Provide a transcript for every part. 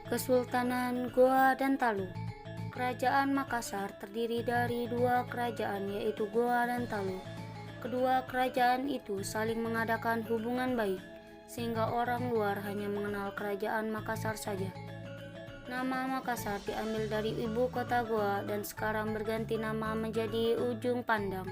Kesultanan Goa dan Talu. Kerajaan Makassar terdiri dari dua kerajaan, yaitu Goa dan Talu. Kedua kerajaan itu saling mengadakan hubungan baik, sehingga orang luar hanya mengenal kerajaan Makassar saja. Nama Makassar diambil dari ibu kota Goa dan sekarang berganti nama menjadi Ujung Pandang.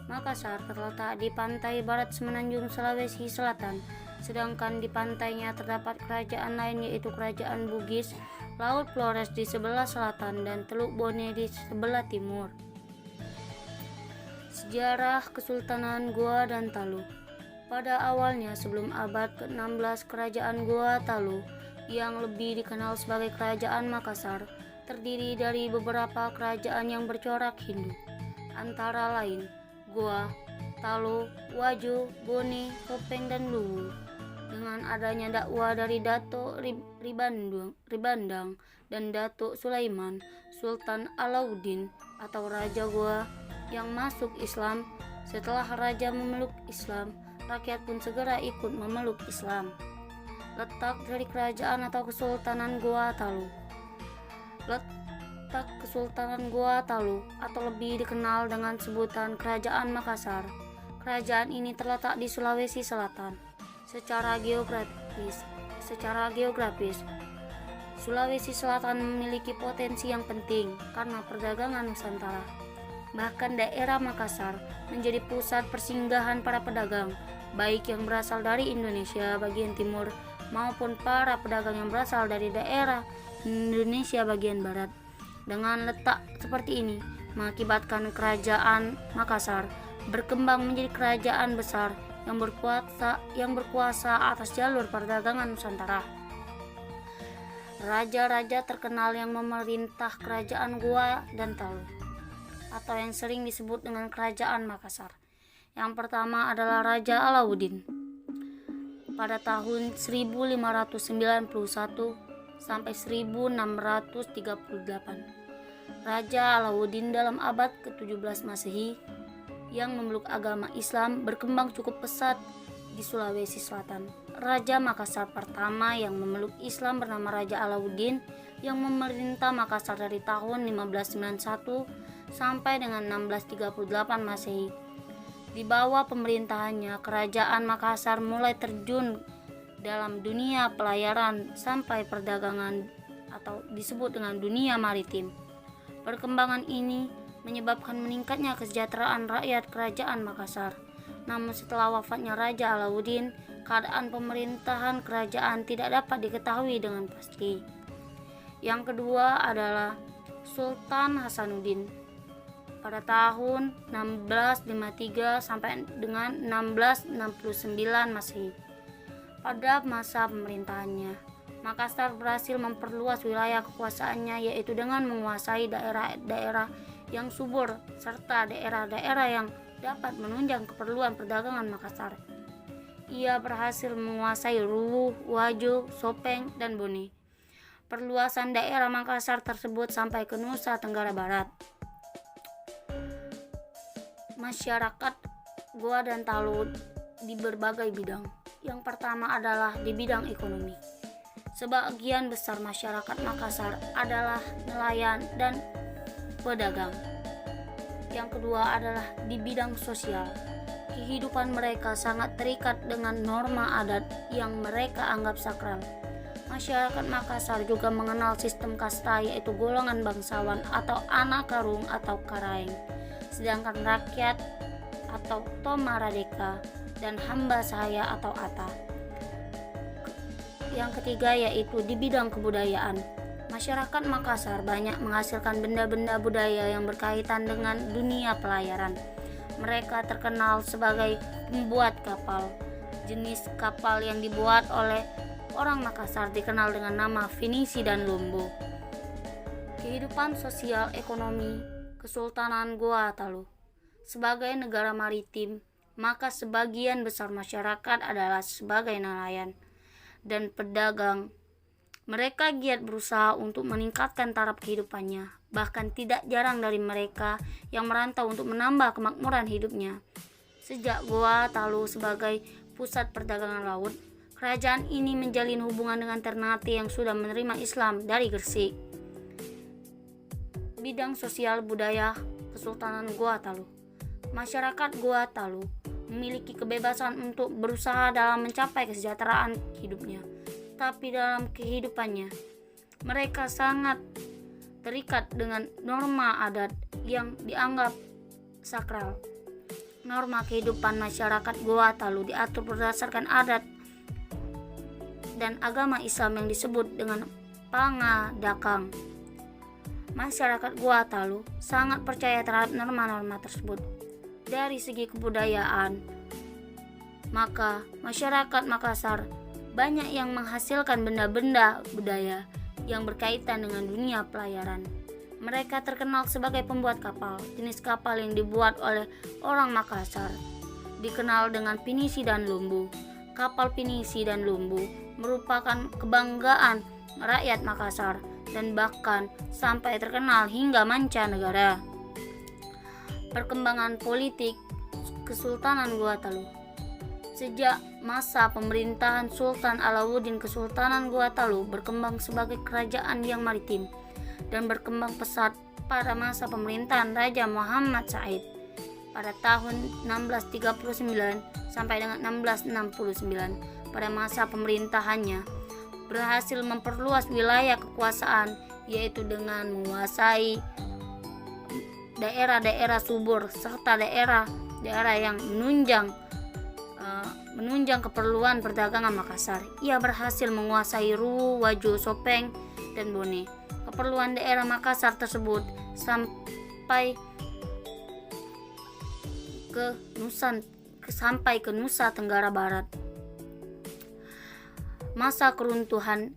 Makassar terletak di pantai barat semenanjung Sulawesi Selatan, sedangkan di pantainya terdapat kerajaan lain, yaitu Kerajaan Bugis, Laut Flores di sebelah selatan, dan Teluk Bone di sebelah timur. Sejarah Kesultanan Goa dan Talu. Pada awalnya, sebelum abad ke-16, Kerajaan Goa Talu yang lebih dikenal sebagai Kerajaan Makassar terdiri dari beberapa kerajaan yang bercorak Hindu, antara lain Goa, Talu, Wajo, Bone, Topeng, dan Luwu. Dengan adanya dakwah dari Datuk Ribandang dan Datuk Sulaiman, Sultan Alauddin atau Raja Goa yang masuk Islam, setelah raja memeluk Islam, rakyat pun segera ikut memeluk Islam. Letak dari kerajaan atau Kesultanan Goa Talu. Letak Kesultanan Goa Talu atau lebih dikenal dengan sebutan Kerajaan Makassar. Kerajaan ini terletak di Sulawesi Selatan. Secara geografis, Sulawesi Selatan memiliki potensi yang penting karena perdagangan Nusantara. Bahkan daerah Makassar menjadi pusat persinggahan para pedagang, baik yang berasal dari Indonesia bagian timur maupun para pedagang yang berasal dari daerah Indonesia bagian barat. Dengan letak seperti ini, mengakibatkan kerajaan Makassar berkembang menjadi kerajaan besar yang berkuasa atas jalur perdagangan Nusantara. Raja-raja terkenal yang memerintah kerajaan Goa dan Talu, atau yang sering disebut dengan Kerajaan Makassar. Yang pertama adalah Raja Alauddin. Pada tahun 1591 sampai 1638, Raja Alauddin dalam abad ke-17 Masehi yang memeluk agama Islam berkembang cukup pesat di Sulawesi Selatan. Raja Makassar pertama yang memeluk Islam bernama Raja Alauddin yang memerintah Makassar dari tahun 1591 sampai dengan 1638 Masehi. Di bawah pemerintahannya, kerajaan Makassar mulai terjun dalam dunia pelayaran sampai perdagangan atau disebut dengan dunia maritim. Perkembangan ini menyebabkan meningkatnya kesejahteraan rakyat kerajaan Makassar. Namun setelah wafatnya Raja Alauddin, keadaan pemerintahan kerajaan tidak dapat diketahui dengan pasti. Yang kedua adalah Sultan Hasanuddin. Pada tahun 1653 sampai dengan 1669 Masehi. Pada masa pemerintahannya, Makassar berhasil memperluas wilayah kekuasaannya, yaitu dengan menguasai daerah-daerah yang subur serta daerah-daerah yang dapat menunjang keperluan perdagangan Makassar. Ia berhasil menguasai Luwu, Wajo, Sopeng, dan Bone. Perluasan daerah Makassar tersebut sampai ke Nusa Tenggara Barat. Masyarakat Goa dan Talu di berbagai bidang. Yang pertama adalah di bidang ekonomi. Sebagian besar masyarakat Makassar adalah nelayan dan pedagang. Yang kedua adalah di bidang sosial. Kehidupan mereka sangat terikat dengan norma adat yang mereka anggap sakral. Masyarakat Makassar juga mengenal sistem kasta, yaitu golongan bangsawan atau anak karung atau karaeng. Sedangkan rakyat atau tomaradeka dan hamba sahaya atau ata. Yang ketiga yaitu di bidang kebudayaan. Masyarakat Makassar banyak menghasilkan benda-benda budaya yang berkaitan dengan dunia pelayaran. Mereka terkenal sebagai pembuat kapal. Jenis kapal yang dibuat oleh orang Makassar dikenal dengan nama Finisi dan Lombo. Kehidupan sosial ekonomi Kesultanan Goa Talu. Sebagai negara maritim, maka sebagian besar masyarakat adalah sebagai nelayan dan pedagang. Mereka giat berusaha untuk meningkatkan taraf kehidupannya. Bahkan tidak jarang dari mereka yang merantau untuk menambah kemakmuran hidupnya. Sejak Goa Talu sebagai pusat perdagangan laut, kerajaan ini menjalin hubungan dengan Ternate yang sudah menerima Islam dari Gresik. Bidang sosial budaya Kesultanan Goa Talu. Masyarakat Goa Talu memiliki kebebasan untuk berusaha dalam mencapai kesejahteraan hidupnya. Tapi dalam kehidupannya, mereka sangat terikat dengan norma adat yang dianggap sakral. Norma kehidupan masyarakat Goa Talu diatur berdasarkan adat dan agama Islam yang disebut dengan Pangadakang. Masyarakat Goa Talu sangat percaya terhadap norma-norma tersebut. Dari segi kebudayaan, maka masyarakat Makassar banyak yang menghasilkan benda-benda budaya yang berkaitan dengan dunia pelayaran. Mereka terkenal sebagai pembuat kapal. Jenis kapal yang dibuat oleh orang Makassar dikenal dengan pinisi dan lumbu. Kapal pinisi dan lumbu merupakan kebanggaan rakyat Makassar dan bahkan sampai terkenal hingga mancanegara. Perkembangan politik Kesultanan Goa Talu. Sejak masa pemerintahan Sultan Alauddin, Kesultanan Goa Talu berkembang sebagai kerajaan yang maritim dan berkembang pesat pada masa pemerintahan Raja Muhammad Said pada tahun 1639 sampai dengan 1669. Pada masa pemerintahannya berhasil memperluas wilayah kekuasaan, yaitu dengan menguasai daerah-daerah subur serta daerah-daerah yang menunjang keperluan perdagangan Makassar. Ia berhasil menguasai Ruwu, Wajo, Sopeng, dan Bone. Keperluan daerah Makassar tersebut sampai ke Nusa Tenggara Barat. Masa keruntuhan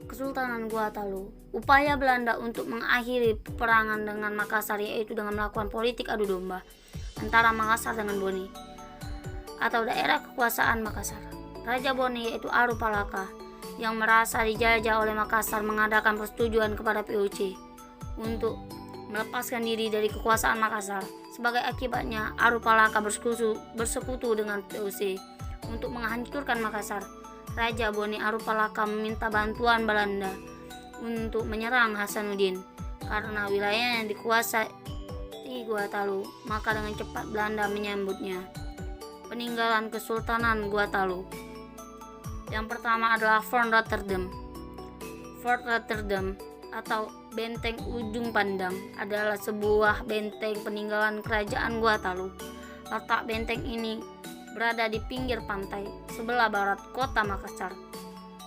Kesultanan Goa Talu. Upaya Belanda untuk mengakhiri peperangan dengan Makassar, yaitu dengan melakukan politik adu domba antara Makassar dengan Bone atau daerah kekuasaan Makassar. Raja Bone, yaitu Aru Palaka, yang merasa dijajah oleh Makassar, mengadakan persetujuan kepada POC untuk melepaskan diri dari kekuasaan Makassar. Sebagai akibatnya, Aru Palaka bersekutu dengan POC untuk menghancurkan Makassar. Raja Bone Aru Palaka meminta bantuan Belanda untuk menyerang Hasanuddin karena wilayahnya dikuasai Goa Talu, maka dengan cepat Belanda menyambutnya. Peninggalan Kesultanan Goa Talu. Yang pertama adalah Fort Rotterdam. Fort Rotterdam atau Benteng Ujung Pandang adalah sebuah benteng peninggalan kerajaan Goa Talu. Letak benteng ini berada di pinggir pantai sebelah barat kota Makassar,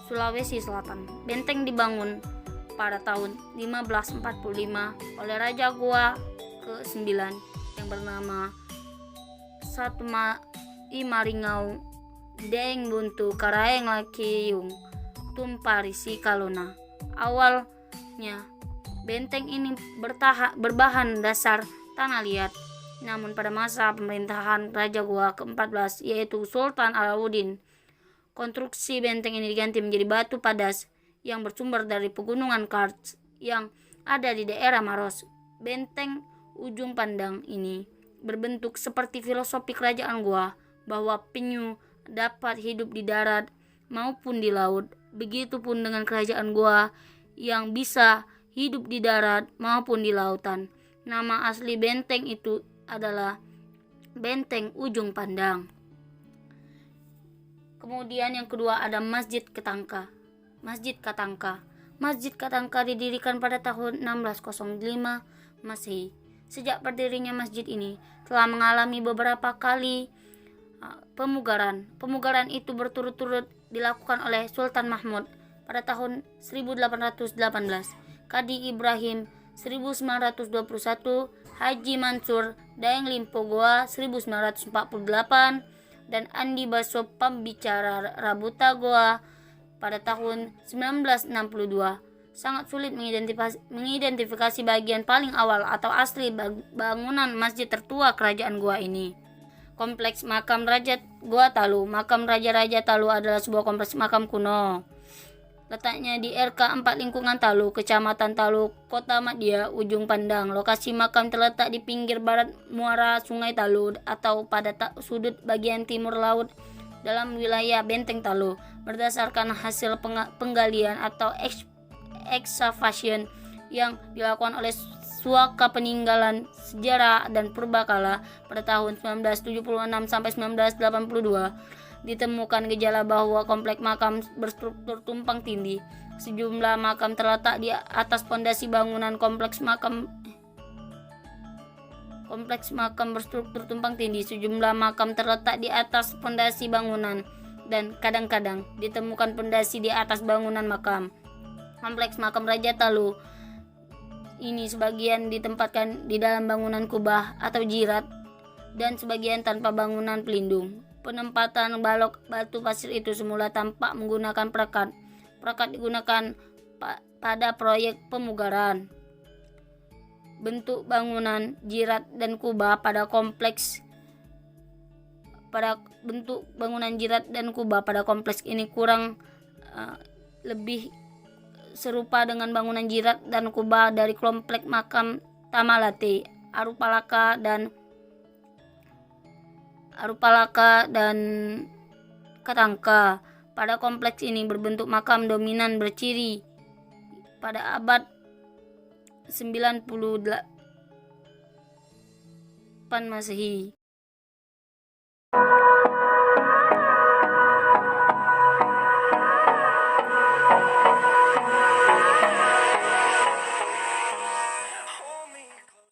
Sulawesi Selatan. Benteng dibangun pada tahun 1545 oleh Raja Goa ke-9 yang bernama Imaringau Deng Buntu Karaeng Lakiyung Tumparisi Kalona. Awalnya benteng ini berbahan dasar tanah liat, namun pada masa pemerintahan Raja Goa ke-14 yaitu Sultan Alauddin, konstruksi benteng ini diganti menjadi batu padas yang bersumber dari pegunungan Karst yang ada di daerah Maros. Benteng Ujung Pandang ini berbentuk seperti filosofi kerajaan Goa bahwa penyu dapat hidup di darat maupun di laut. Begitupun dengan kerajaan Goa yang bisa hidup di darat maupun di lautan. Nama asli benteng itu adalah Benteng Ujung Pandang. Kemudian yang kedua ada Masjid Katangka. Masjid Katangka didirikan pada tahun 1605 Masehi. Sejak berdirinya masjid ini telah mengalami beberapa kali pemugaran. Pemugaran itu berturut-turut dilakukan oleh Sultan Mahmud pada tahun 1818, Kadi Ibrahim 1921, Haji Mansur Daeng Limpo Goa 1948, dan Andi Baso Pembicara Rabuta Goa pada tahun 1962. Sangat sulit mengidentifikasi bagian paling awal atau asli bangunan masjid tertua kerajaan Goa ini. Kompleks Makam Raja Goa Talu. Makam Raja-Raja Talu adalah sebuah kompleks makam kuno Letaknya di RK 4 Lingkungan Talu, Kecamatan Talu, Kota Madia, Ujung Pandang. Lokasi makam terletak di pinggir barat muara Sungai Talu atau pada sudut bagian timur laut dalam wilayah Benteng Talu. Berdasarkan hasil penggalian atau excavation yang dilakukan oleh Suaka Peninggalan Sejarah dan Purbakala pada tahun 1976 sampai 1982, ditemukan gejala bahwa kompleks makam berstruktur tumpang tindih. Sejumlah makam terletak di atas pondasi bangunan. Kompleks makam berstruktur tumpang tindih. Sejumlah makam terletak di atas pondasi bangunan dan kadang-kadang ditemukan pondasi di atas bangunan makam. Kompleks makam Raja Talu ini sebagian ditempatkan di dalam bangunan kubah atau jirat dan sebagian tanpa bangunan pelindung. Penempatan balok batu pasir itu semula tampak menggunakan perekat. Perekat digunakan pada proyek pemugaran. Bentuk bangunan jirat dan kubah pada kompleks ini kurang lebih serupa dengan bangunan jirat dan kubah dari kompleks makam Tamalate, Arupalaka dan Katangka. Pada kompleks ini berbentuk makam dominan berciri pada abad 98 Masehi.